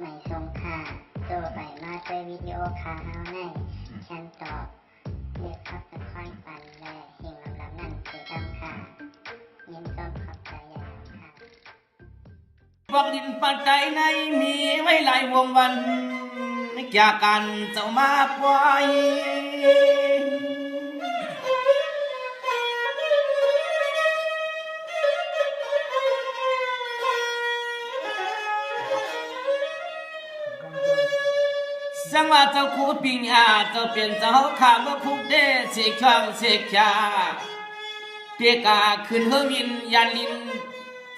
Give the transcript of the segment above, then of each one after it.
ไม่ทรงค่าตัวใบมาด้วยวิดีโอคาเฮาในฉันตอบเลือกขับเป็นค่อยปันและเฮงลำนั่นคือดำค่ะยินต้นขอบใจใหญ่ค่ะวักดินปัจจัยในมีไว้หลายวงวันจากกันเจ้ามาปล่อยสังว่าเจ้าคูปิงอาเจ้าเป็นเจ้าข้าเมื่อคุกเดเสกช่างเสกชาเตียกาขึ้นเฮวินยานลิน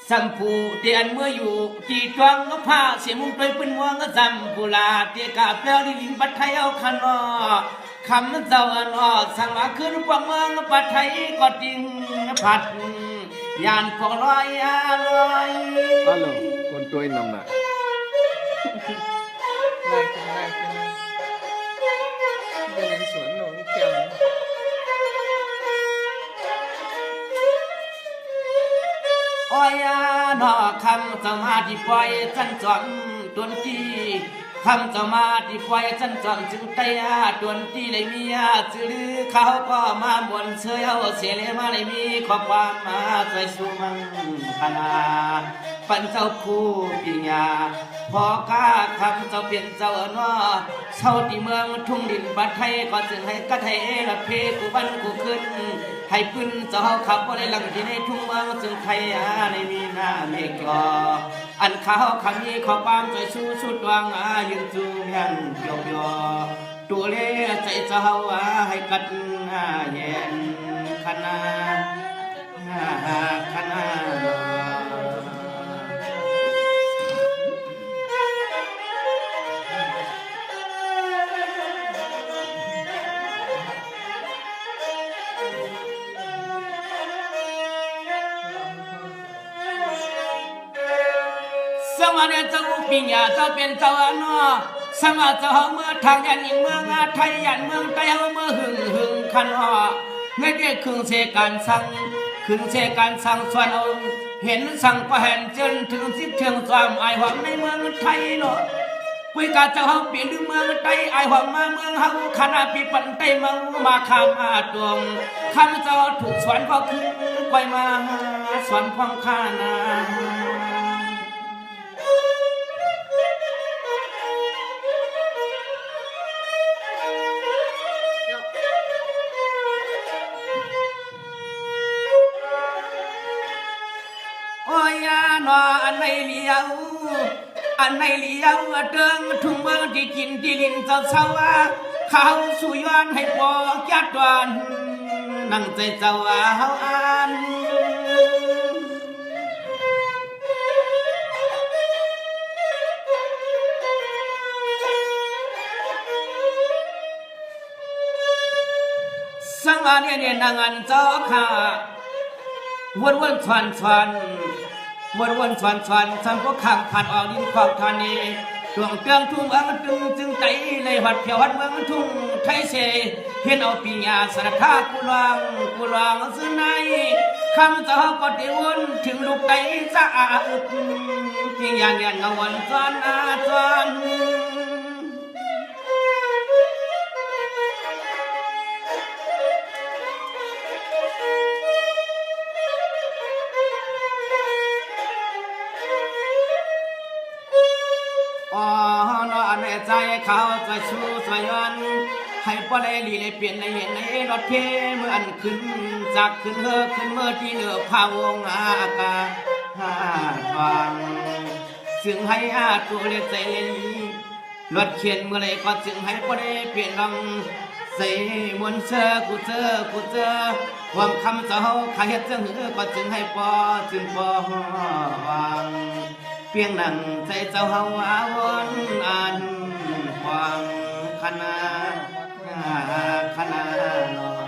สัมผูเตียนเมื่ออยู่ที่จวงนกผ้าเสียมุงไปปืนวัวงสัมผูลาเตียกาเปลวลินปัดไทยเอาขันอคำนั้นเจ้าอันออกสังว่าขึ้นปวงเมืองปัดไทยก็จริงผัดยานพอกลอยลอย Halo, kontuin nama. Like Jalan sวนหนองแก้ว โอ้ยนอคำสมาธิปล่อยจันจอมตวนทีคำสมาธิปล่อยจันจอมจึงไตอาตวนทีเลยมีจื้อเขาก็มาบนเสยเอาเสียเลยมาเลยมีข้อความมาสวยสุมังคณาปันเจ้าผู้ปิญญาพอกาคำเจ้าเป็นเจ้าเนาะเศร้าที่เมืองทุ่งดินบัดไทยก็จึงให้กะไทยละเพกูบันกูขึ้นให้พื้นเจ้าขับบ่ได้หลังที่ในทุ่งเมืองจึงไทยในมีหน้าเมฆจออันเขาคำนี้ขอความใจสู้สุดวางยืนจูเมียนยกยอตัวเล่ใจเจ้าให้กัดเย็นขนาขนาสมัยเจ้าปิญญาเจ้าเป็นเจ้าอนอสมัยเจ้าเมื่อทางยันยิงเมืองไทยยันเมืองไต้เมื่อหึงขันอไม่ได้คึงเสการสั่งคึงเสการสั่งส่วนเอาเห็นสั่งก็เห็นจนถึงสิบเทิงความไอหวังในเมืองไทยเนาะคุยกับเจ้าเฮาเปลี่ยนเมืองไทยไอหวังมาเมืองเฮาขณะปีปันไตเมืองมาข้ามอาดวงข้าเจ้าถูกสวนก็คือไปมาสวนควงข้านาโอ้ยนออันไหนเลี้ยวอันไหนเลี้ยวเดิงทุ่งเมืองที่กินที่ลินเจ้าเศร้าเขาสู่ย้อนให้ปอกยัดวันนั่งใจเจ้าเฮาอ่านสังวาเนี่ยนางอันเจ้าค่ะวนชวนวนชวนสันพวกข้างผ่านออกดินขอบทานีดวงเตืองทุ่งเมืองจึงใจเลยหัดเพียวหัดเมืองทุ่งไทยเสเห็นเอาปีญาสระท่ากุลางซึ่งในคำเจ้าก็ได้วนถึงลูกไตสะอาดเพียงอย่างเงาวันจวนอ๋อนอในใจเขาจะชูสวยยันให้ปลายลีเลยเปลี่ยนในเห็นในรถเพเมื่ออันขึ้นจากขึ้นเมื่อที่เหนือพาวงอากาศฟังซึ่งให้ตัวเล็กใจเล่นรถเขียนเมื่อไรก็จึงให้ปลายเปลี่ยนดังใส่มวนเชื่อกูเจอความคำเจ้าขายเจ้าหือก็จึงให้จึงวางเพียงนั่งใจเจ้าเฮาวนอันความขนาเนาะ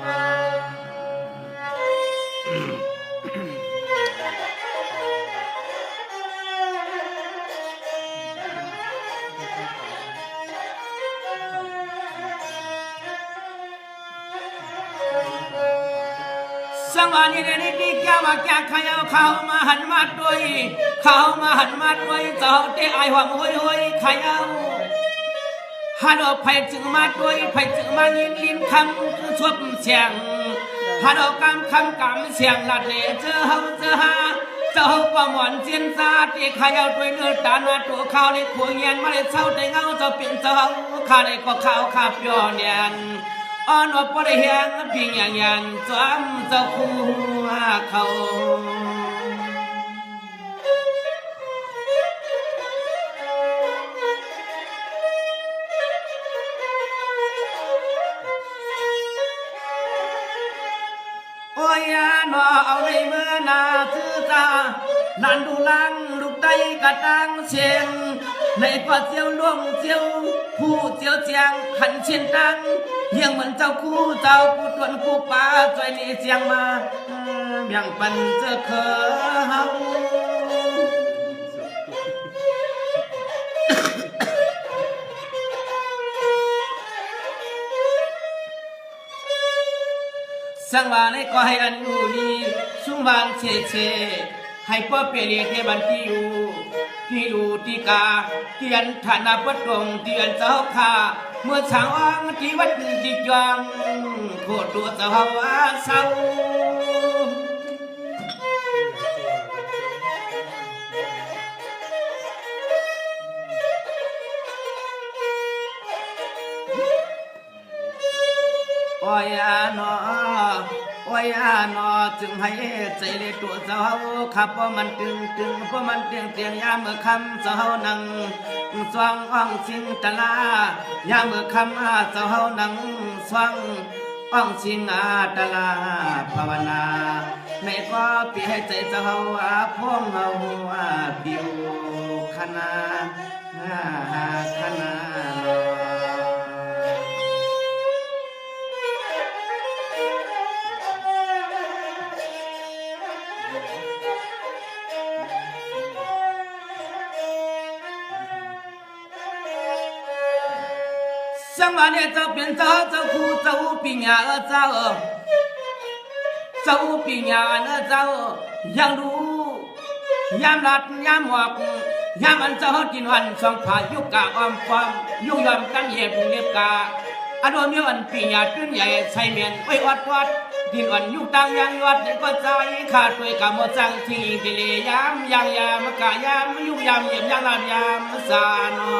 สังวานี่เดนี่ดีแก้วมาแก้ขยาวเขามาหันมาด้วยเขามาหันมาด้วย เจ้าเตะไอหวังห้อยห้อยขายเอาฮัลโหลไผจึงมาด้วยไผจึงมายินลิ้นคำชวบเสียงฮัลโหลกำเสียงลัดเล่เจอเฮาเจอหาเจ้าความหวานเจียนซาเตะขายเอาด้วยเนื้อตาหน้าตัวข้าวเลยขวงเย็นมาเลยเศร้าแต่เงาเจ้าเป็นเจ้าข้าเลยก็ข้าวข้าเปียวเนียนอ่อนว่าบ่ได้เฮียงเพียงอย่างยันจอมเจ้าคู่เขาโอ้ยนอเอาในเมื่อนาซื้อตานันดูลังลูกไตกระตังเชียงในกว่าเจียวล่วงเจียวผู้เจียวเจียงขันเชียนตังเฮียงเหมือนเจ้าคู่เจ้าผู้ตวนคู่ป่าใจนี่เสียงมาเบี่ยงปันเจอเขเฮาสังวาในก็ให้อันอยู่นี่สุงบางเชเชให้พ่อเปรียกให้บันที่อยู่ที่ดูที่กาที่อันฐานะปัดดงที่อันเจ้าข้าเมื่อช้างอ้างที่วัดที่จวงโคตรตัวเจ้าว่าเศร้าโอ้ยนอโอ้ยนอจึงให้ใจเลยตัวเจ้าขับเพราะมันตึงเพราะมันเตียงยามเมื่อคำเจ้านั่งสว่างอ่องสิงตะลายามเมื่อคำเจ้านั่งสว่างอ่องสิงตะลาภาวนาในก็ปีให้ใจเจ้าพวงเอาผิวคณะคณะสังวาเนี่ยเจ้าเป็นเจ้าคู่เจ้าปีญาเจ้าปีญาเจ้ายังรู้ยามรัดยามหวกยามอันเจ้ากินวันสองผายุกกะออมความยุ่งยอมกันเหตุเรียบกาอโดมีวันปีญาตื้นใหญ่ใส่เมียนไว้วัดดินอ่อนยุกตังยังวัดนี่ก็ใจขาดด้วยกรรมจังที่กิเลยามยังยามกะยามยุกยามเยี่ยมยังลาดยามสานอ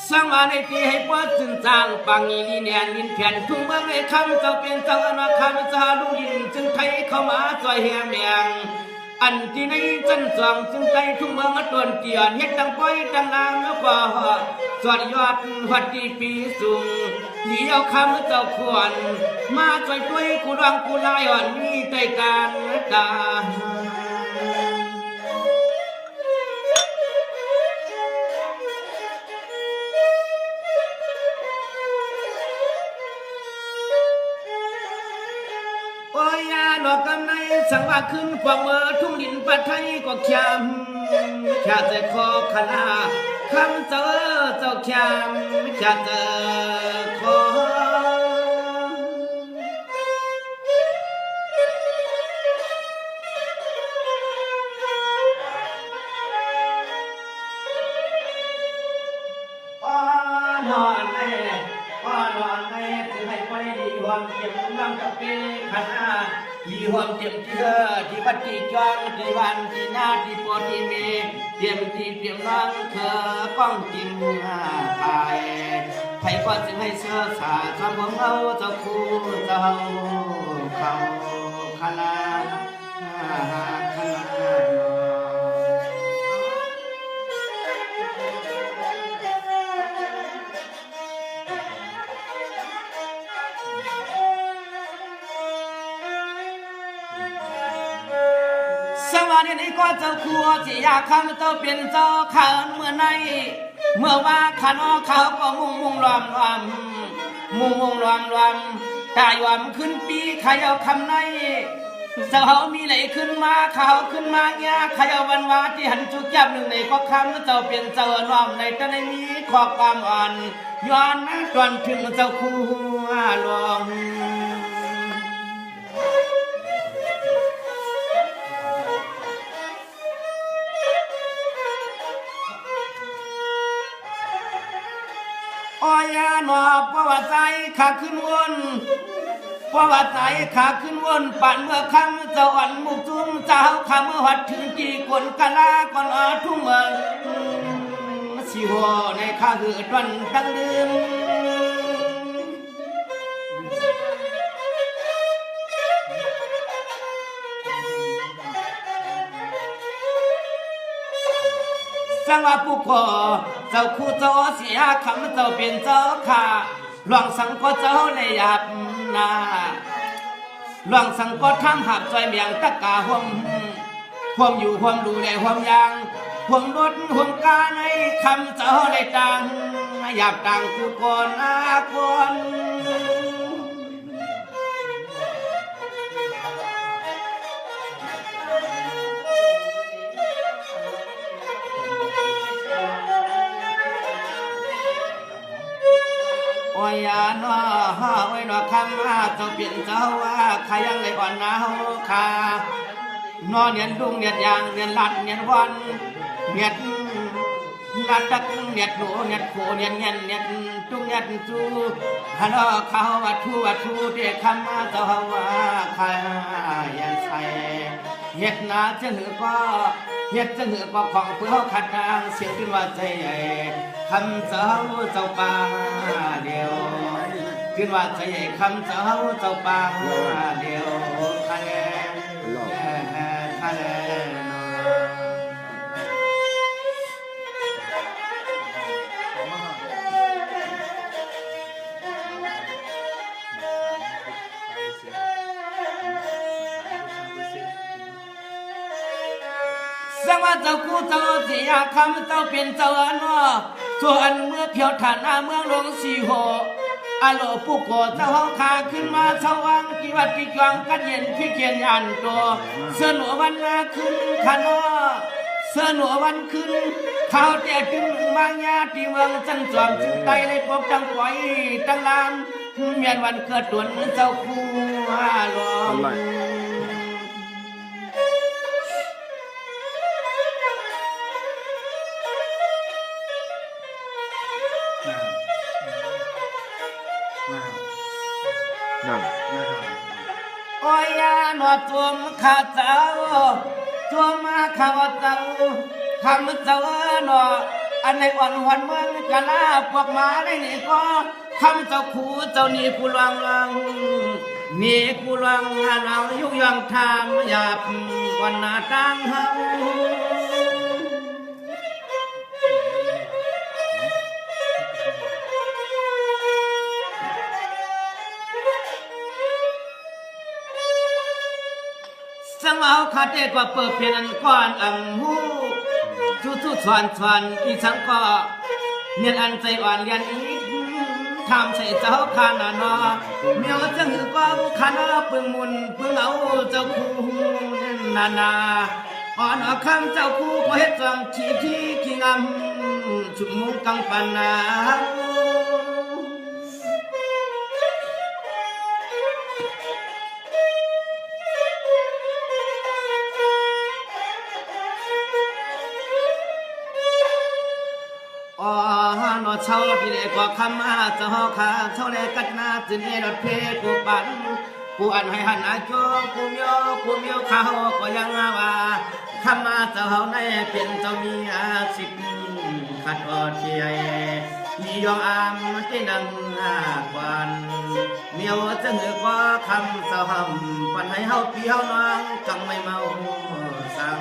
สังวาในที่ให้ปวดจึงจางปังอีลีเนียนลินแผ่นทุ่งเมืองในคำเจ้าเป็นเจ้าอนาคาเจ้าลูกยินจึงไทยเข้ามาจอยแห่เมียงอันที่ในจันทร์สองจึงไทยทุ่งเมืองต้นเตียนเฮ็ดดังป้อยดังนางแล้วก็สวดยอดหัดดีปีสูงเหลียวคำเจ้าควรมาจอยด้วยกูรังกูลายอ่อนมีใจการตาโอ้ยหลอกกันในสังว่าขึ้นความเมื่อทุ่งดินปัดไทยก็แค่ใจคอขลาคำเจ้าแค่ใจคออนอนในถึงให้ไปดีหวังเก็บน้ำกับเป็นขนาที่หวังเต็มที่ที่บัดที่จองที่วันที่หน้าที่ปอที่เมเตรียมน้องป้องจริงไปไผก็จึงให้เสื้อสาทำของเราเจ้าคู่เจ้าเขาคณะสังวานี่ก็เจ้าคู่ที่อยากคำเจ้าเป็นเจ้าขันเมื่อในเมื่อว่าขันเขาก็มุ่งรวมตายว่ามขึ้นปีขยเอาคำใน เจ้ามีไหลขึ้นมาขาวขึ้นมาเงี้ยขยาวันวาที่หันจุกจับหนึ่งในก็คำเจ้าเปลี่ยนเจ้าน้อมในตะในมีขอบความอ่อนย้อนนะจวนถึงเจ้าคู่หลวงอ้อยหนอประวัติใจขาขึ้นวนประวัติใจขาขึ้นวนปั่นเมื่อคำเจ้าอ่อนมุกจุ้มเจ้าคำเมื่อหัดถึงกี่คนกะลาก่อนทุ่งเมืองสิหัวในข้าหือวันตั้งลืมสังว่าผู้ก่อเจ้าคู่เจ้าเสียคำเจ้าเป็นเจ้าข่าหลวงสังก็เจ้าในหยาบนาหลวงสังก็ทำหับใจเมียงตะกาห่วมอยู่ห่วมดูในห่วมยางห่วมรถห่วมกาในคำเจ้าในต่างหยาบต่างผู้ก่อนคนโอ้ยนอโอ้ยนอคำเจ้าเปลี่ยนเจ้าว่าใครยังเลยอ่อนหนาวขานอเนียนดุงเนียนยางเนียนลัดเนียนวันเนียนนัดตักเนียนหนูเนียนโคเนียนเนียนเนียนจุงเนียนจูฮัลโหลเขาวัดทูเด็กคำเจ้าว่าใครยังใส่เฮ็ดนาจะหือก็เฮ็ดจะหือก็ของเพื่อขัดทางเสียงขึ้นว่าใจใหญ่คำเจ้าป่าเดียวขึ้นว่าใจใหญ่คำเจ้าป่าเดียวคะแนนคะแนนสังว่าเจ้าคู่เจ้าเสียคำเจ้าเป็นเจ้าอันว่าส่วนเมื่อเพียวฐานเมืองหลวงสีโหอโลผู้ก่อเจ้าขาขึ้นมาสว่างกิวัดกิจวังกันเย็นพิเกียนยันตัวเสนอวันนาขึ้นขนอเสนอวันขึ้นข้าวแต่จึงบางญาติเมืองจังจอมจึงไตเลยพบจังปล่อยจังลามเมียนวันเกิดตวนเจ้าคู่หลวงนั่น โอ้ยหนอตัวมข้าเจ้าตัวมาข้าเจ้าคำเจ้าหนออันในอ่อนหวนเมืองกะลาพวกมาได้นี่ก็คำเจ้าคู่เจ้านี่กูลวงนี่กูลวงเรายุยงทางหยาบวันนาตังเฮาสังเอาคาเตกว่าเปิดเพียนก่อนอังหูทุสวนอีสังก็เนียนอันใจอ่อนเรียนอีกทำใส่เจ้าขานานอเมียวจังหือก็บุคานอปึงมุนปึงเอาเจ้าคู่นาอ่อนคำเจ้าคู่ก็เฮ็ดจังขี้งำชุมมุงกังปันนานอเช่าที่เด็กก็คำเจ้าขาเช่าแลกัดนาจึงเอดเพกูปันกูอันให้หันอาโจกูเมียวข้าวก็ยังว่าคำเจ้าในเป็นเจ้ามีอาสิบขัดอดเทียมียองอามที่นังกวนเมียวจึงเหือกว่าคำเจ้าหำปันให้เฮาพี่เฮาน้องจังไม่เมาสั่ง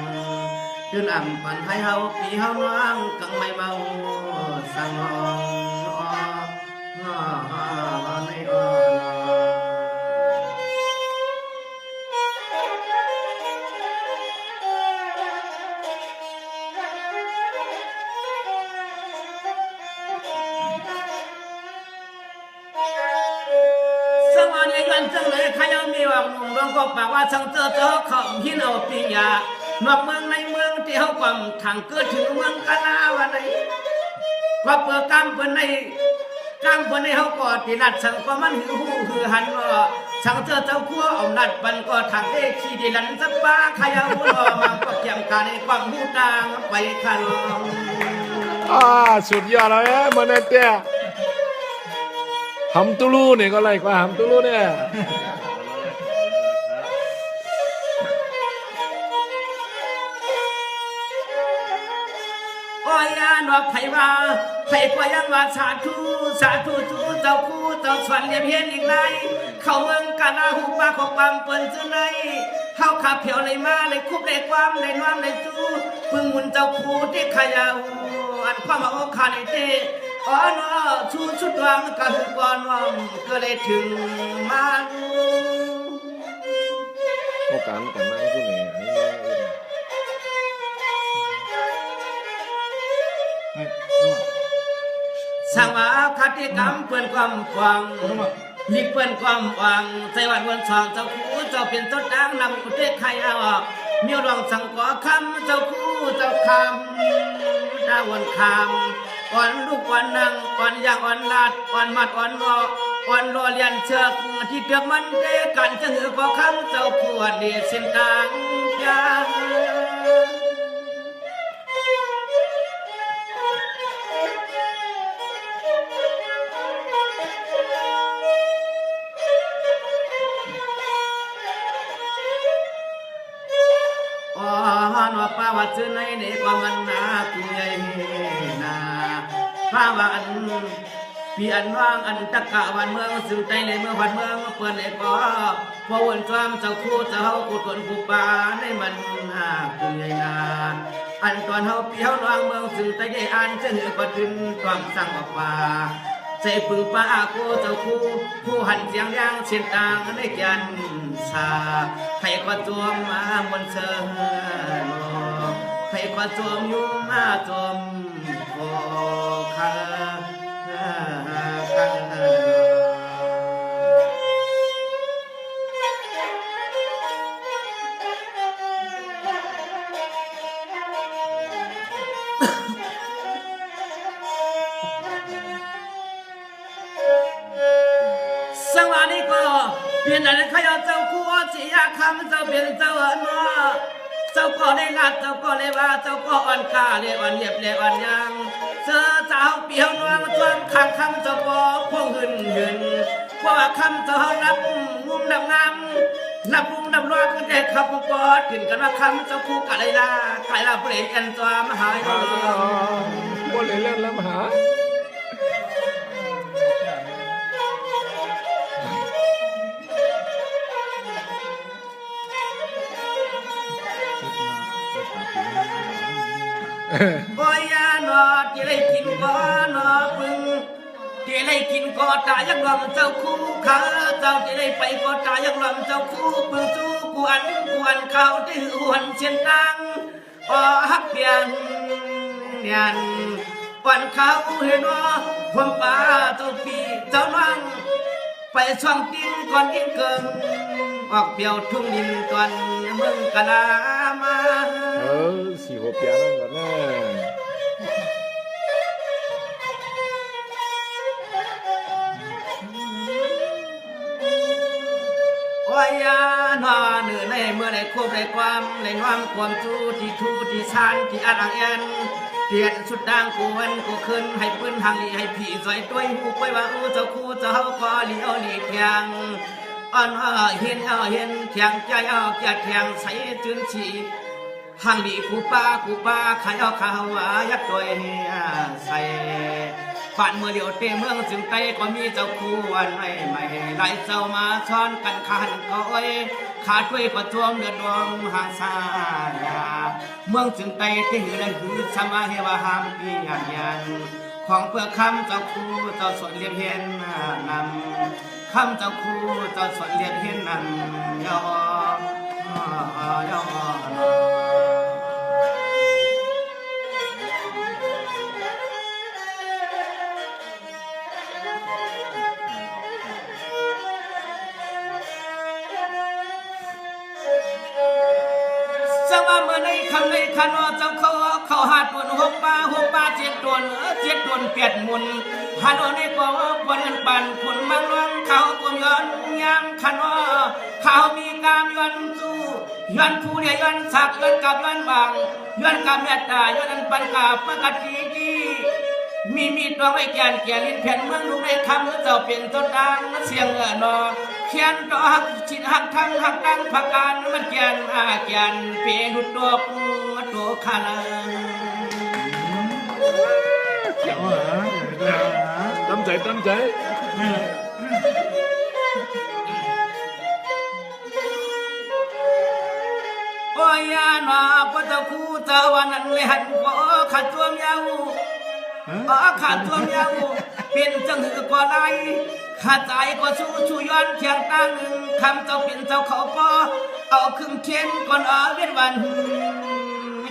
จนอ่ำปันให้เฮาพี่เฮาน้องกังไม่เมาสังหองในอ่สังหองในยันจังเลย ขยังมีว่าหนุ่มดวงก็ปากว่าช่างเจอเขาหินเอาปิญญานอกเมืองในเมืองที่เขาความทางเกิดถึงเมืองกาลาวันไหนว่าเปิดกำเปิดในกำเปิดในเขาก็ตีนัดช่างก็มันหือหันว่าช่างเจ้าขั้วเอานัดบันก็ทางเอขี้ดิลันสักป้าขยังหัวมันก็เกี่ยมกันในความหูตางไปขลอง สุดยอดเลยมันเนี่ยหำตุลูเนี่ยก็ไรกว่าหำตุลูเนี่ย โอ้ยนอกไผว่าไผก็ยังว่าสาธุจูเจ้าคู่เจ้าสวนเรียบเฮียนอีกไรเข้าเมืองกาลาหูปาของความเปิ้นซื่อในเฮาขับเพียวเลยมาเลยคุบเลยความเลยน้อมเลยจูพึ่งมุนเจ้าคู่ที่ขยาวอันความเอาคาในเตอ๋อนอชูชุดวางกะหือกอนว่าก็เลยถึงมาดู โอกาสกันนั่งกูเนี่ย สังวาคติกรรมเพื่อนความหวังลิเพื่อนความหวังใจวันวันสองเจ้าคู่เจ้าเป็นต้นดังนำอุเทศใครเอามีรองสังกอคำเจ้าคู่เจ้าคำดาวันคำอ่อนลูกอ่อนนางอ่อนยางอ่อนลาดอ่อนมัดอ่อนรออ่อนรอเลียนเชือกที่เตือกมันเดกันจะหือพอคำเจ้าคู่เดียเส้นทางยาว่าป้าว่าเจอในเด็กว่ามันนากูใหญ่นาป้าว่าอันพี่อันว่างอันตะกะวันเมืองสื่อใจในเมืองพันเมืองเปิดเลยก็พอวันจอมเจ้าคู่เจ้าเฮากูตนกูป่าในมันนากูใหญ่นาอันตอนเฮาพี่เฮานางเมืองสื่อใจใหญ่อันจะเหนือก็ถึงความสั่งออกมาใจปืนป้ากูเจ้าคู่ผู้หันเสียงย่างเสียงต่างในกันชาให้ก็จวมมาบนเชิงให้ก็จวมอยู่มาจวมโอคาสังวานี้ก็เปลี่ยนอะไรขยะเจ้าคู่เสียคำเจ้าเป็นเจ้าเนาะเจ้าก็ได้รัดเจ้าก็เลยว่าเจ้าก็อ่อนกาเลยอ่อนเหยียบเลยอ่อนยางเจอเจ้าเปียวน้องจวนข้างคำเจ้าก็พงหึนเพราะว่าคำเจ้ารับงุ้มดำงามรับงุ้มดำร้อนก็ได้ขับปอดถึงกันว่าคำเจ้าคู่กันเลยล่ะใครล่ะเปลี่ยนกันตัวมหาโยบ่เลยเล่นแล้วมหาโอ้ยนอที่ได้กินก็นอพึ่งที่ได้กินก็ตายักลำเจ้าคู่ข้าเจ้าที่ได้ไปก็ตายักลำเจ้าคู่พึ่งสู้กวนเขาที่หวนเชียนตังอ๋อฮักเพียงเนียนกวนเขาเห็นว่าผมป้าเจ้าพี่เจ้าน้องไปช่องติ้งก่อนยิ่งเกินออกเปียวทุ่งดินตอนเมืองกะลามาสี่หัวเปียนั่นก่อนนะโอ้ยนอเหนื่อยในเมื่อไรควบไรความไรน้อมความจูที่ทูที่ชานที่อันอังเอ็นเตียนสุดดังกูวันกูขึ้นให้ปืนทางลีให้ผีสวยด้วยหูไปว่าเจ้าคู่เจ้าก็เลี้ยวหลีเพียงอ่อนเห็นเทียงใจแก่เทียงใสจืนฉีห่างดีกูป้าขายข้าวยักษ์ด้วยใส่ผ่านเมื่อเดียวเตเมืองจึงไตก็มีเจ้าคู่วันไม่ไหลเจ้ามาช้อนกันขันก้อยขาดด้วยประท้วงเดือดร้อนห่างสายาเมืองจึงไตที่หือได้หือสมาเฮวาหามปียันของเพื่อคำเจ้าคู่เจ้าสวนเรียบเห็นนำคำเจ้าคู่เจ้าสวนเรียบเห็นนำย่อ คำในขันว่าเจ้าเขาหาดวนหกปลาเจ็ดดวนเปียดมุนหาดวนในกองบนเงินปันคุณมังลวงเขากมย้อนยามขันว่าเขามีกามย้อนสู้ย้อนผู้เดียย้อนสักย้อนกับย้อนบางย้อนกับเมตตาย้อนอันปันกาบประกาศดีมีตัวไว้แก่นลิ้นแผ่นเมืองลูกในคำเจ้าเป็นต้นดังเสียงนอเขียนดอกชินหักทั้งหักดังผักการมันแก่นแก่นเปรุดดอกตัวขาลาตั้มใจตั้มใจโอ้ยหนอพระเจ้าคู่เจ้าวันนั้นเลยหันหัวขัดตัวเมียวขาดตัวเมียวเป็นจังหือก่อไรขาดใจก็สู้ย้อนเทียงตั้งคำเจ้าเป็นเจ้าเขาก็เอาครึ่งเข็นก่อนเวียนวัน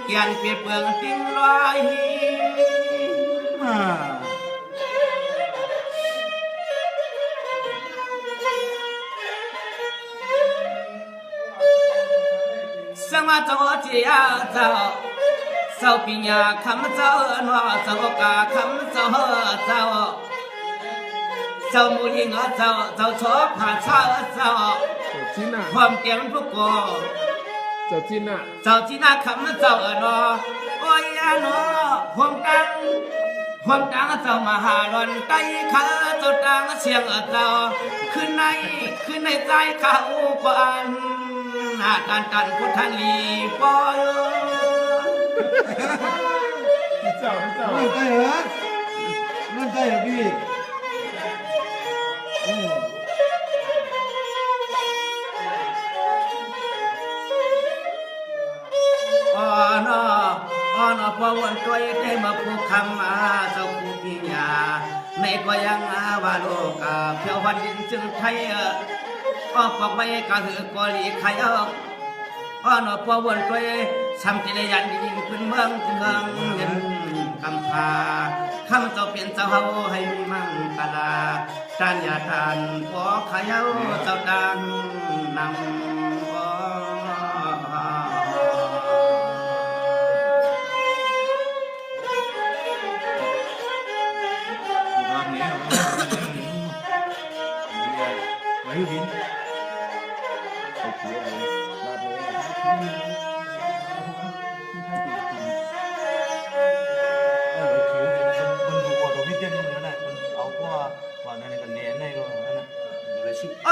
เกียนเปียเปลืองติ้งลอยสมาเจ้าเจียเจ้าปิญญาคำเจ้าหนอเจ้ากาคำเจ้ามูยิงเจ้าชอบผ่าเจ้าจีน่าความเก่งผู้ก่อเจ้าจีน่าคำเจ้าหนอโอ้ยหนอความดังเจ้ามาหาลอนไตขาเจ้าดังเสียงเจ้าขึ้นในใจเขาปานหน้าการพุทธันลีปอยมันใจเหรอพี่อ๋อนอพอวันตัวได้มาพูดคำมาเจ้าผู้ปิญญาในก็ยังว่าโลกาเพียววันดินจึงไทยปอกไว้กะหือกอลีไข่นอพอวันตัวทำจิตยันดินขึ้นเมืองเงินกำพาคำเจ้าเปลี่ยนเจ้าเฮาให้มีมังกลาจานยาทานพอขยาวเจ้าดังนำวิน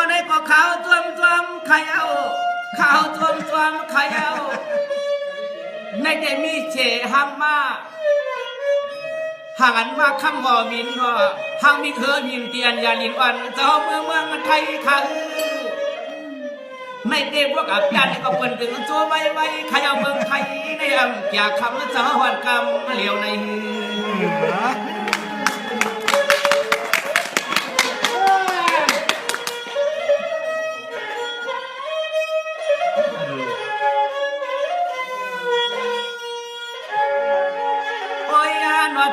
ในก็ขาวจวมขยาวขาวจวมขยาวในได้มีเฉหังมาห่างอันมาคำว่าวินว่าห่างมีเธอวินเตียนยาลินวันเจ้าเมืองไทยขังในเด็กพวกกับยันก็เปิดถึงโจไว้ขยาวเมืองไทยในอำจากคำเจ้าหวัดกำเหลียวใน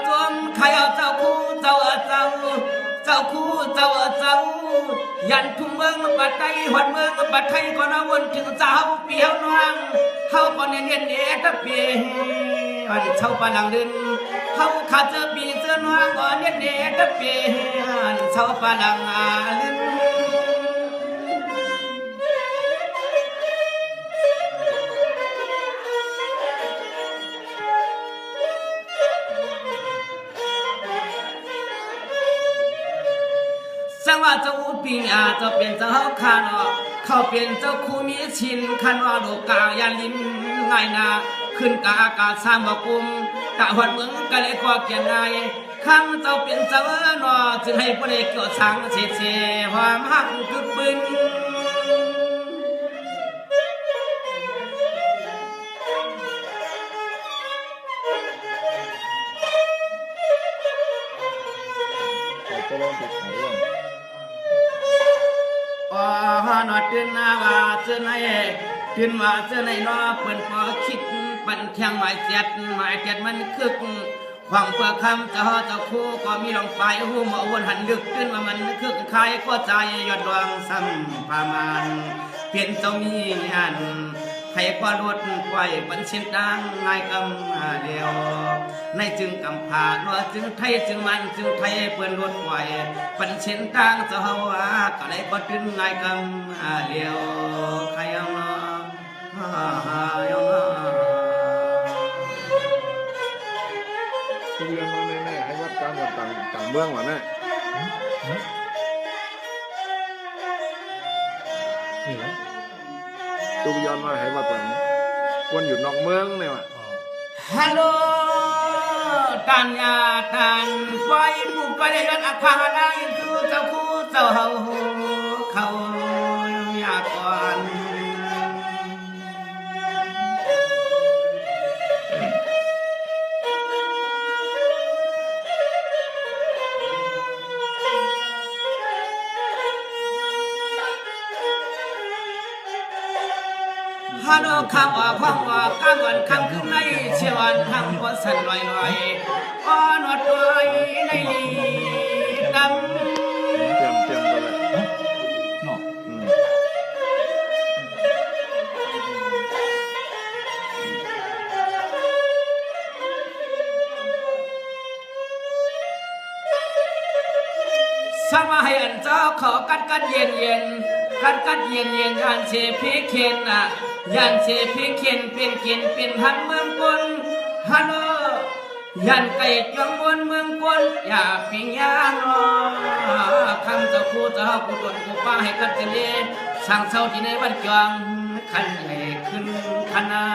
จวมขยาวเจ้าคู่เจ้ายันทุ่งเมืองบัดไทยหวัดเมืองบัดไทยก็น่าวนถึงเจ้าเปียวนางเขาก็เนียนตะเปียวันเช่าปาลังดินเขาขาดเจอปีเสื้อนางก็เนียนตะเปียเช่าปาลังดินสังว่าเจ้าปิญญาเจ้าเป็นเจ้าขานอเขาเป็นเจ้าคู่มีชินขันว่าโลกายาลินง่ายนาขึ้นกาอากาศสร้างบ่กุมกะหวัดเมืองกะเลยก็เกียนนายข้างเจ้าเป็นเจ้านอจึงให้ผู้ใดเกี่ยวสังเสียความหักคือปืนนอตื่นว่าเจอไหนตื่นว่าเจอไหนนอเปิ่นพอคิดปั่นแข่งหมายเจ็ดมันคึกความเพื่อคำเจ้าคู่ก็มีลองไปหูหมอวนหันดึกขึ้นว่ามันคึกใครก็ใจยอดดวงซ้ำประมาณเปลี่ยนเจ้ามีอันข ให้พอรวดไว้บันเช่นดังนายกำเดียวในจึงกำพานัวจึงไทยจึงมันจึงไทยเพื่อนรวดไว้บันเช่นดังเจ้าว่าก็เลยบ่ดึงนายกำเดียวใครเอาเนาะเอาเนาะ ทุเรียนมาแน่ๆให้วัดการวัดต่างเมืองวะแน่ นี่เหรอ ทุเรียนมาให้วัดแบบวนอยู่นอกเมืองเนี่ยวะ ฮัลโหลตันยาตันไฟบุกไปในรถอาคารอะไรคือเจ้าคู่เจ้าเขาอยากก่อนฮัลโหลคำว่าความว่ากลางวันคำขึ้นในเชื่อวันทำก็สั่นลอยอ่อนอดไว้ในลีดำ เตรียมกันเลย เนาะ สมาให้อันเจ้าขอกัดเย็นกัดเย็นยันเชพิเขียนยันเชพิเขียนเป็นหันเมืองกลฮัลโหลยันไก่จวงบนเมืองกลอย่าปิงยางคำเจ้าคู่เจ้ากูตนกูป้าให้กัดเจเลสั่งเศร้าที่ในบ้านจวงขันให้ขึ้นขนา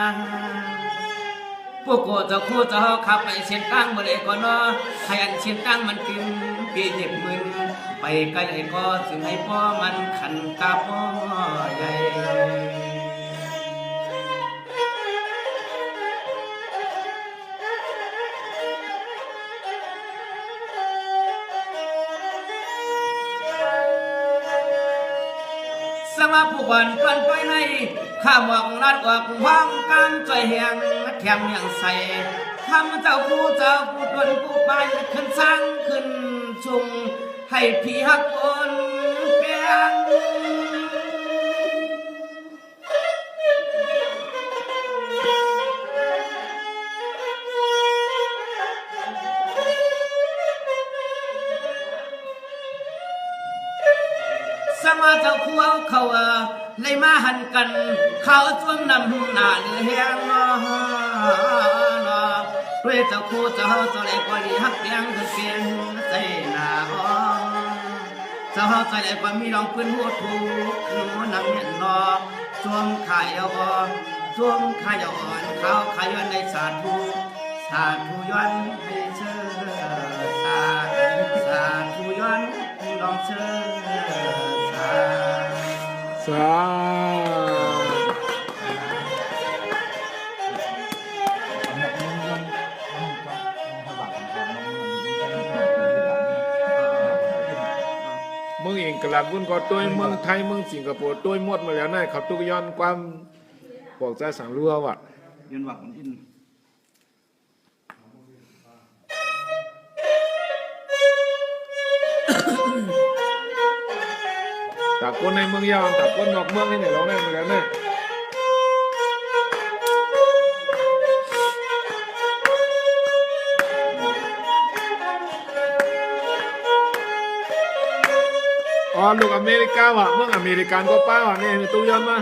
พวกกูเจ้าคู่เจ้าขับไปเส้นตั้งเมื่อไรก่อนเนาะให้อันเส้นตั้งมันตึงปีเจ็บมึนไปไกลก็จึงให้พ่อมันขันกาพ่อใหญ่สมาผู้บันปันไปในข้ามวังรัดออกห้องกำใจแหงแถมยังใส่ทำเจ้าผู้ตนผู้ไปขึ้นสร้างขึ้นชุงให้พี่ฮักคนเปียงสมาเจ้าคู่เขาเลยมาหันกันเขาช่วงนำหน้าเนื้อแห้งด้วยเจ้าคู่เจ้าอะไรก็ดีฮักเปียงเปียงใจหน้าเจ้าใจอะไรก็มีรองพื้นหัวถูกหนูนำเห็นนอช่วงขายอ่อนช่วงขายอ่อนเขาขายย้อนในสาธุย้อนให้เชื่อสาธุย้อนลองเชื่อสาเมืองเองกลาดวุ่นก็ตัวเมืองไทยเมืองสิงคโปร์ตัวหมดมาแล้วนะเขาตุกย้อนความบอกใจสั่งรัวว่ะ ยืนหวักมันอิน ตากคนในเมืองยาวตากคนนอกเมืองนี่เนี่ยเราได้มาแล้วนะอ๋อลูกอเมริกาว่ะเมืองอเมริกันก็ป้าว่ะเนี่ยมีตู้ย้อนมา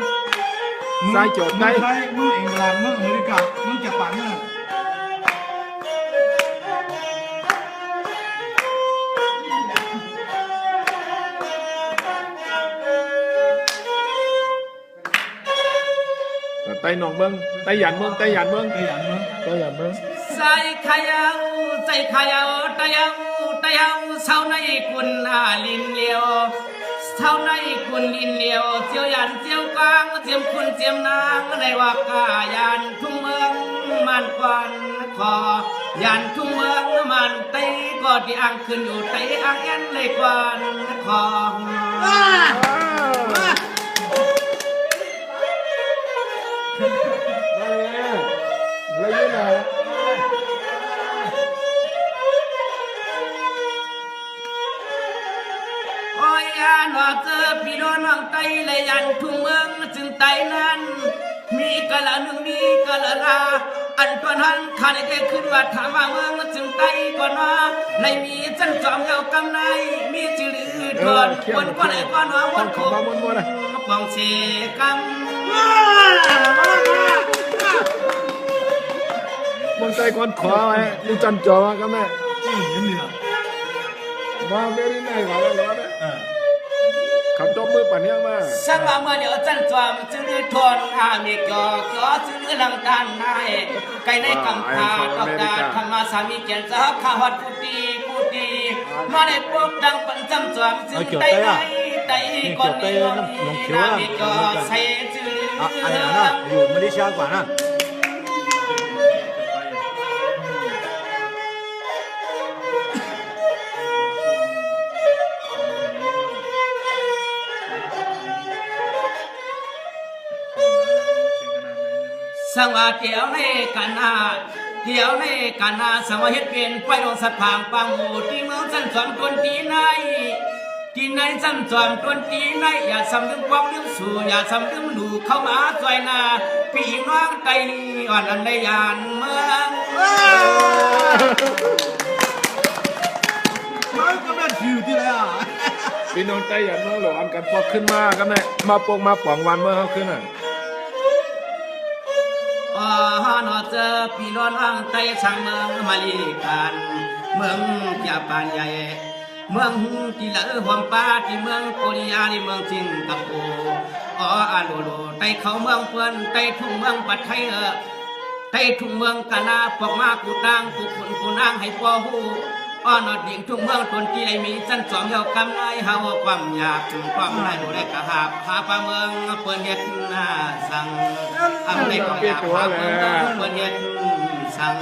สายโจทย์ได้ ไทยเมืองอังกฤษเมืองอเมริกาเมืองญี่ปุ่นน่ะไต้หนองเมืองไต้หยันเมืองไต้หยันเมือง ไต้หวันเมือง ไต้หยันเมือง ใจขยาวตะยาวเศร้าในกุนลินเลียวเศร้าในกุนลินเลียวเจียวยันเจียวกลางเจียมคุณเจียมนางในว่ากายันทุ่งเมืองมันกวนคอยันทุ่งเมืองมันไตก็ที่อ่างขึ้นอยู่ไตอ่างเอ็นเลยกวนคอแล้วยังไง โอ้ยนอเจอพี่น้องไตเลยยันทุ่งเมืองจึงไตนั้นมี กะละหนึ่งมีกะละลาอันปนหันขันได้ขึ้นว่าถามว่าเมืองจึงไตก่อนว่าในมีจันจอมเยาวกำในมีจืดทอนคนก็ไหนก็น้องวันคงปองเสกำ มันใจก้อนขอไว้นี่จันจอก็แม่ จี้เห็นเนี่ย มาเบรีไหนมาแล้วเนี่ยขับจบมือปั่นยังมา สังว่าเมื่อเดียวจันจอมจึงได้ทนอามีเกี่ยวจึงลังด้านนายไก่ในกำพาดอกดาธรรมสามีเกียรติสักข้าวัดกุฏิมาในพวกดังปันจำจอมจึงไต่ก่อนนี้นามีเกี่ยวใส่จืด ไอ้น่ะอยู่มาเลเซียกว่านะ สังว่าเที่ยวในกันนาสังว่าเฮ็ดเป็นไปลงสัตว์ผางปังหมู่ที่เมืองสันสอนคนที่ไหนสันสอนคนที่ไหนอย่าซ้ำลืมความลืมสู่อย่าซ้ำลืมดูเข้ามาซอยนาพี่น้องไตอ่อนอันใดยานเมือง มันก็ได้ผิวที่แล้ว พี่น้องใจอย่าเมื่อหลอนกันพอขึ้นมาก็แม่มาปงมาป่องวันเมื่อเขาขึ้นอ่ะ นอเจอพี่น้องอังไตช่างเมืองมาลีกันเมืองยาปานใหญ่เมืองที่เหลือหอมป้าที่เมืองโกริยาในเมืองสิงคโปร์อาโลโลไตเขาเมืองเพื่อนไตทุ่งเมืองปัดไทยไตทุ่งเมืองกานาปอกมากูนางกูขุนกูนางให้พ่อหูนอดดิ่งทุ่งเมืองตนที่ไรมีจันจอมเยาวกำไรเฮาความอยากความได้ดูได้กะหาบหาปลาเมืองเปิ้นเฮ็ดหน้าสั่งอำได้ก็อยากหาเปิ้นเฮ็ดสั่ง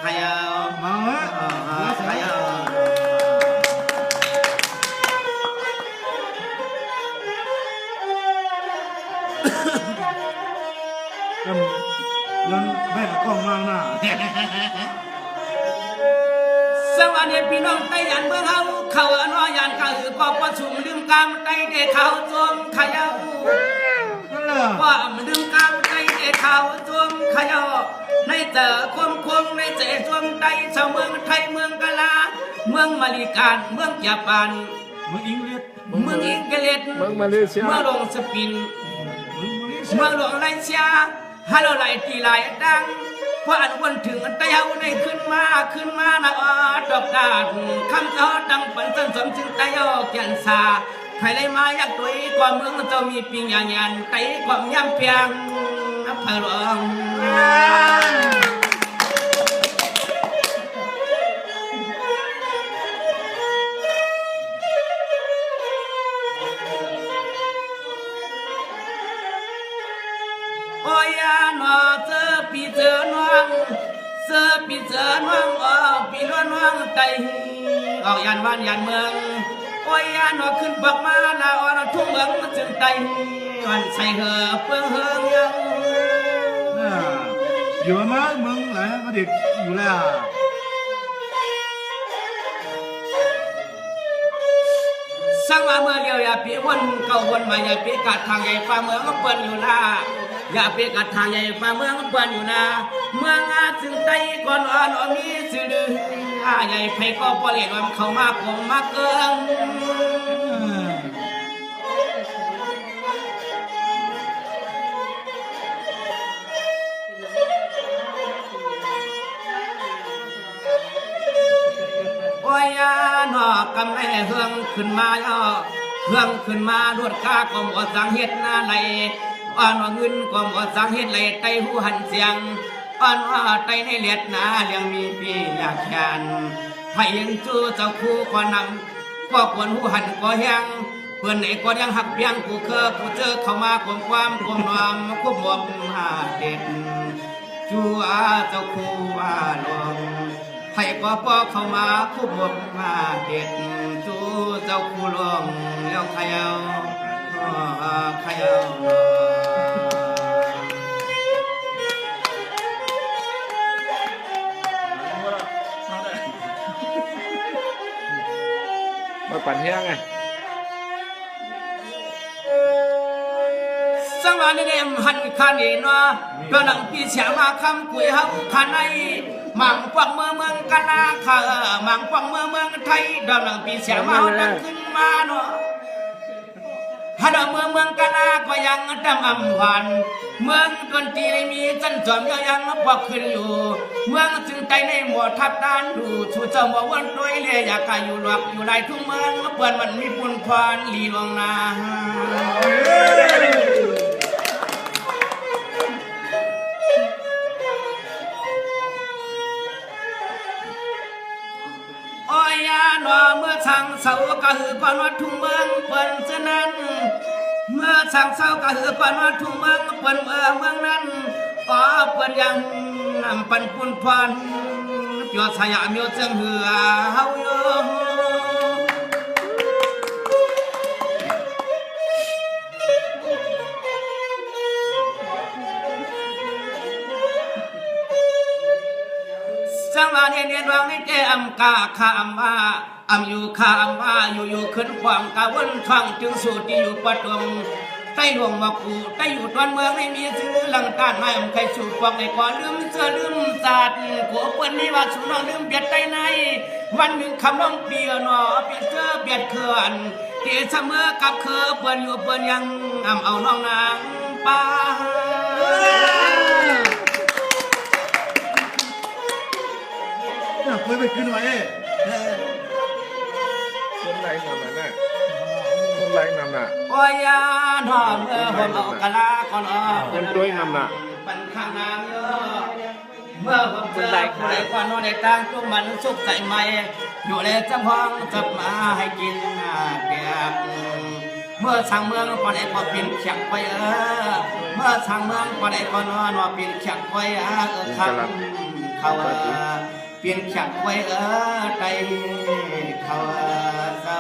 ขยาว มาเว้ย ขยาว ยันแม่กล้องมากหน้า สวัสดีพี่น้องไต้ยันเมืองเฮาเขาอนอยันก็คือก็ประชุมลืมกำไต้เดเขาจวมขยาว นั่นแหละ ว่ามันลืมกำไต้เดเขาจวมขยาวในเจอคมในเจจวมไต้ชาวเมืองไทยเมืองกะลาเมืองมาลีการเมืองญี่ปุ่น มึงอิงเลียด เมืองอังกฤษ เมืองมาเลเซีย เมืองลงสปิน มึงมาเลเซีย เมืองหลวงไรเชียฮัลโหลไหลตีไหลดังเพราะอันวันถึงอันเต้าในขึ้นมานะดอกดาดคำเจ้าดังปันจันสมจึงเต้าเกียนสาใครเลยมาอยากตัวกว่าเมืองเจ้ามีปิงยันไต้ความย่ำเพียงนับพลองโอ้ยนอเจอปีเจอน้องปีน้องไตออกยันวันยันเมืองโอ้ยนอขึ้นบักมาลาอนทุ่งเมืองจึงไตวันใส่เหอเปื้องเฮืองยัง อยู่มามึงไหนก็เด็กอยู่แล้ว สังว่าเมื่อเดียวอย่าปีวนเก่าวนมาอย่าปีกัดทางใหญ่ฟ้าเมืองเปิ้นอยู่ล่ะอย่าปีกัดทางใหญ่ฟ้าเมืองเปิ้นอยู่นะเมืองอาจึงไตก่อนมีสื่อใหญ่ไผก็บ่เล่นว่าเข้ามาคงมาเกิงโอ้ยนอกำให้เฮืองขึ้นมาเฮืองขึ้นมาลวดกาก็บ่สังเฮ็ดหน้าไหลอ่อนว่าเงินก็บ่สังเฮ็ดไหลไตหูหันเสียงอ่อนว่าไตในเลียดหน้าเลี้ยงมีพี่อยากแขนไผยังจูเจ้าคู่ก็นำก็ควรหูหันก็แฮงเพิ่นไหนก็ยังหักเพียงผู้ผู้เจอเข้ามาความนอมควบหมวหาเด็ดจูเจ้าคู่ลงไผก็พอเข้ามาควบหมวมาเด็ดจูเจ้าคู่ลงแล้วใครเอามาปั่นเฮียไง ส สังวานี่เนี่ยหันขันเองเนาะก็หลังปีเสียมาคำกุยเฮาขันในมังกวักเมืองกะนาค่ะมังกวักเมืองไทยดำหลังปีเสียมาดังขึ้นมาเนาะฮัดเมืองกะนาก็ยังดำอำหวานเมืองดนตรีได้มีจันจอมยังพอขึ้นอยู่เมืองจึงใจในหมวดทับด้านดูชูเจ้าบ่วันด้วยเลยอยากอยู่หลอกอยู่ในทุ่งเมืองเปื่อนมันมีปุ่นพรลีลวงนาอ้อยยาหนอเมื่อช่างเสาก็หือก่อนวัดทุ่งเมืองเปิ้นเช่นนั้นเมื่อช่างเสาก็หือก่อนวัดทุ่งเมืองเปิ้นเมืองนั้นอ๋อเปิ้นยังนำปันปุ่นพรยอดสยามยอดเจียงเหือเฮาโยจังหวะเนียนวางในแก้มกาขามว่าอยู่ขามว่าอยู่ขึ้นความกะวนฟังจึงสูตรที่อยู่ปัดดวงใต้หลวงว่ากูใต้อยู่ตอนเมืองไม่มีซื้อหลังต้านไม่ใครสูตรพวกในก่อลืมเสื้อลืมศาสตร์กูเปิ้นนี่ว่าสุนลืมเบียดใต้ในวันหนึ่งคำน้องเปียหนอเปียเสื้อเบียดเขื่อนเดี๋ยวเสมอกับเขื่อเปิ้นอยู่เปิ้นยังเอาน้องนางป้าคุยไปขึ้นไว้คนไรนำน่ะคนไรนำน่ะโอ้ยยาหนอเมื่อผมเอากะลาก่อนคนด้วยนำน่ะปันข้างน้ำเยอะเมื่อผมเจอผู้ใดก่อนนอนในต่างจุ่มมันสุขใจใหม่อยู่ในจำห้องจับมาให้กินเปียกเมื่อช่างเมืองก่อนไอ้พอเปลี่ยนเขียงไปเมื่อช่างเมืองก่อนไอ้ก่อนนอนเปลี่ยนเขียงไปคำเขาเปลี่ยนเขียงไปใจเขาเศร้า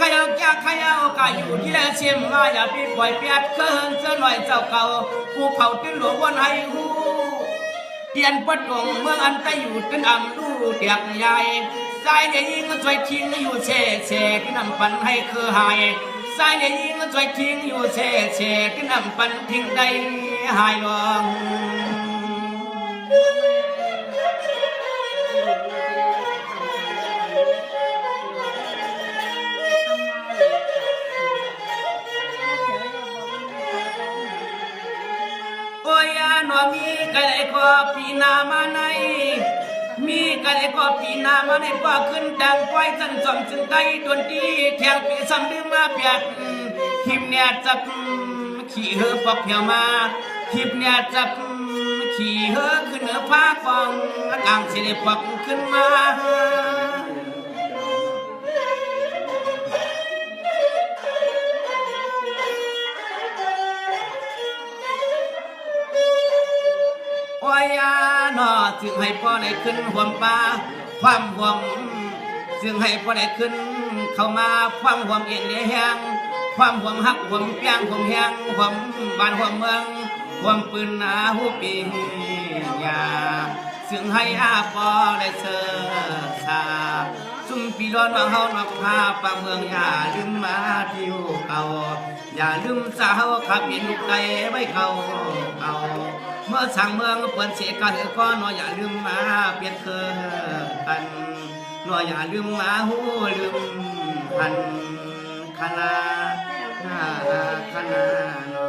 ขยาวจากขยาวกาอยู่ที่แลเชียมว่าอย่าไปปล่อยเปียดเคินเสื้อหน่อยเจ้าเก่าผู้เผาติ้นหลวงวันให้หูเตียนปัดดงเมืองอันใต้อยู่ติ้นอ่ำดูเตียกใหญ่สายเนี่ยยิงช่วยทิ้งอยู่เช่ที่นำปันให้คือหายสายเนี่ยยิงช่วยทิ้งอยู่เช่ที่นำปันทิ้งได้หายลงมีกันไอ้ก็ปีนามาในมีกันไอ้ก็ปีนามาในว่าขึ้นดังไฟสันสมจึงได้ดนตรีแทงปีซ้ำดื้อมาเปียดหิมเนี่ยจับขี่เหือปอกเหี่ยวมาหิมเนี่ยจับขี่เหือขึ้นเหนือผ้าฟองอ่างเสด็จปอกขึ้นมาโอ้ยยาหนอจึงให้พ่อได้ขึ้นห่วงป่าความห่วงจึงให้พ่อได้ขึ้นเข้ามาความห่วงเอียงเลี้ยงความห่วงหักห่วงเปียงห่วงแหงห่วงบ้านห่วงเมืองห่วงปืนหูปียาจึงให้อาปอได้เสิร์ชาซุ่มปีร้อนว่าเฮานอกพาปางเมืองอย่าลืมมาที่เก่าอย่าลืมสาวขับเห็นลูกไก่ไว้เขาเมื่อสั่งเมืองเปิดเสียกันก็นออย่าลืมมาเปลี่ยนเคยกันนออย่าลืมมาหูลืมพันคณะคณะนอ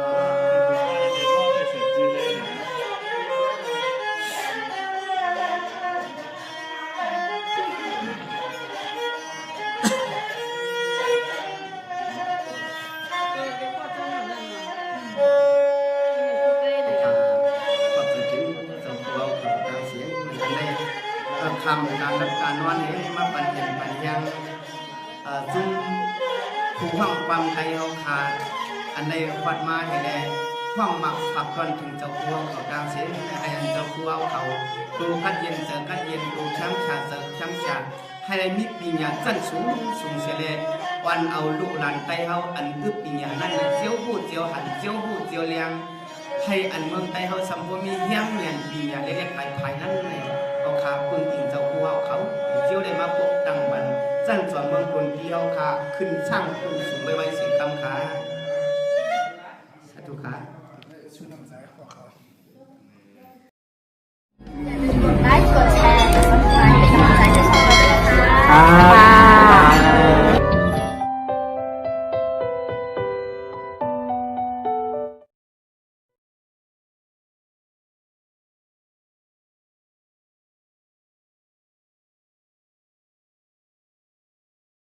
ทำการรับการนอนนี้มาปันเห็นปันยังซึ่งผู้ห้องความใจเอาขาดอันใดวัดมาเห็นแดงห้องหมักขับก่อนถึงเจ้าพวงเขากลางเสียงให้อันเจ้าพวงเขาดูกัดเย็นเจอกัดเย็นดูช้ำชาเจอช้ำชา ให้มีปีญาจันสูงสูงเสียเลยวันเอาลูกหลานไตเฮาอันอึบปีญานั่นเจียวพูดเจียวหันเจียวพูดเจียวเลียงให้อันเมืองไตเฮาสัมบูรณ์มีเฮี้ยงเงียนปีญาเล็กๆภายนั่นเลยเอาขาพึ่งอิงเจ้าผู้เฮาเขาเจียวได้มาปกตั้งวันจันสอนเมืองตนที่เฮาขาขึ้นสร้างขึ้นสูงไว้เสียงคำขาสาธุค่ะ กดไลค์กดแชร์กดซับสไครต์เป็นกำลังใจให้ช่องเราด้วยนะคะ